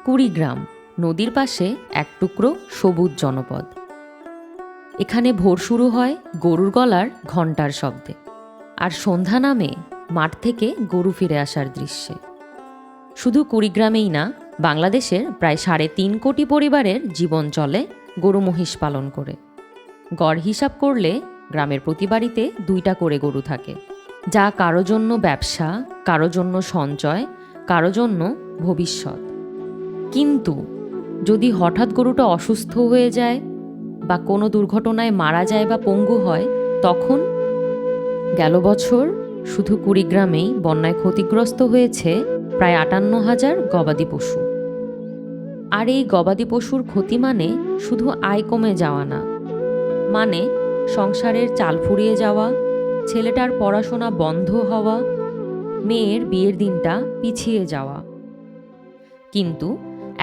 কুড়িগ্রাম নদীর পাশে এক টুকরো সবুজ জনপদ। এখানে ভোর শুরু হয় গরুর গলার ঘণ্টার শব্দে, আর সন্ধ্যা নামে মাঠ থেকে গরু ফিরে আসার দৃশ্যে। শুধু কুড়িগ্রামেই না, বাংলাদেশের প্রায় 3.5 কোটি পরিবারের জীবন চলে গরু মহিষ পালন করে। গড় হিসাব করলে গ্রামের প্রতি বাড়িতে 2টা করে গরু থাকে, যা কারো জন্য ব্যবসা, কারো জন্য সঞ্চয়, কারো জন্য ভবিষ্যৎ। কিন্তু যদি হঠাৎ গরুটা অসুস্থ হয়ে যায় বা কোনো দুর্ঘটনায় মারা যায় বা পঙ্গু হয়, তখন? গেল বছর শুধু কুড়িগ্রামেই বন্যায় ক্ষতিগ্রস্ত হয়েছে প্রায় 58,000 গবাদি পশু। আর এই গবাদি পশুর ক্ষতি মানে শুধু আয় কমে যাওয়া না, মানে সংসারের চাল ফুরিয়ে যাওয়া, ছেলেটার পড়াশোনা বন্ধ হওয়া, মেয়ের বিয়ের দিনটা পিছিয়ে যাওয়া। কিন্তু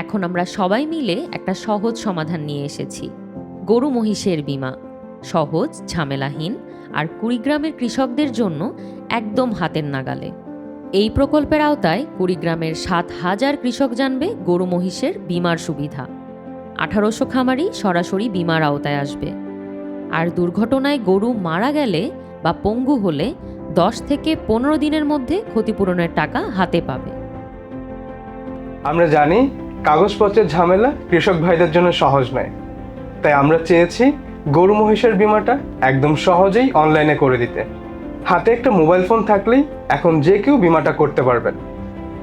এখন আমরা সবাই মিলে একটা সহজ সমাধান নিয়ে এসেছি, গরু মহিষের বীমা। সহজ, ঝামেলাহীন, আর কুড়িগ্রামের কৃষকদের জন্য একদম হাতের নাগালে। এই প্রকল্পের আওতায় কুড়িগ্রামের 7,000 কৃষক জানবে গরু মহিষের বীমার সুবিধা। 1800 খামারি সরাসরি বীমার আওতায় আসবে। আর দুর্ঘটনায় গরু মারা গেলে বা পঙ্গু হলে 10 থেকে 15 দিনের মধ্যে ক্ষতিপূরণের টাকা হাতে পাবে। আমরা জানি কাগজপত্রের ঝামেলা কৃষক ভাইদের জন্য সহজ নয়, তাই আমরা চেয়েছি গরু মহিষের বীমাটা একদম সহজেই অনলাইনে করে দিতে। হাতে একটা মোবাইল ফোন থাকলেই এখন যে কেউ বীমাটা করতে পারবেন।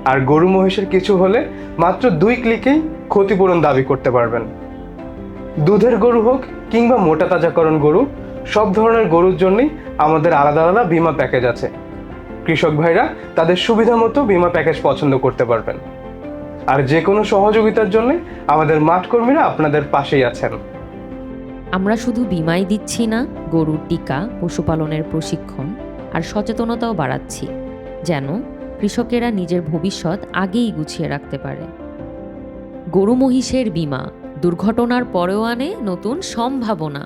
আর গরু মহিষের কিছু হলে মাত্র 2 ক্লিকেই ক্ষতিপূরণ দাবি করতে পারবেন। দুধের গরু হোক কিংবা মোটা তাজাকরণ গরু, সব ধরনের গরুর জন্যই আমাদের আলাদা আলাদা বীমা প্যাকেজ আছে। কৃষক ভাইরা তাদের সুবিধা মতো বীমা প্যাকেজ পছন্দ করতে পারবেন। আর যে কোনো সহযোগিতার জন্য আমাদের মাঠ কর্মীরা আপনাদের পাশেই আছেন। আমরা শুধু বীমাই দিচ্ছি না, গরুর টিকা, পশুপালনের প্রশিক্ষণ আর সচেতনতাও বাড়াচ্ছি, যেন কৃষকেরা নিজের ভবিষ্যৎ আগেই গুছিয়ে রাখতে পারে। গরু মহিষের বীমা দুর্ঘটনার পরেও আনে নতুন সম্ভাবনা।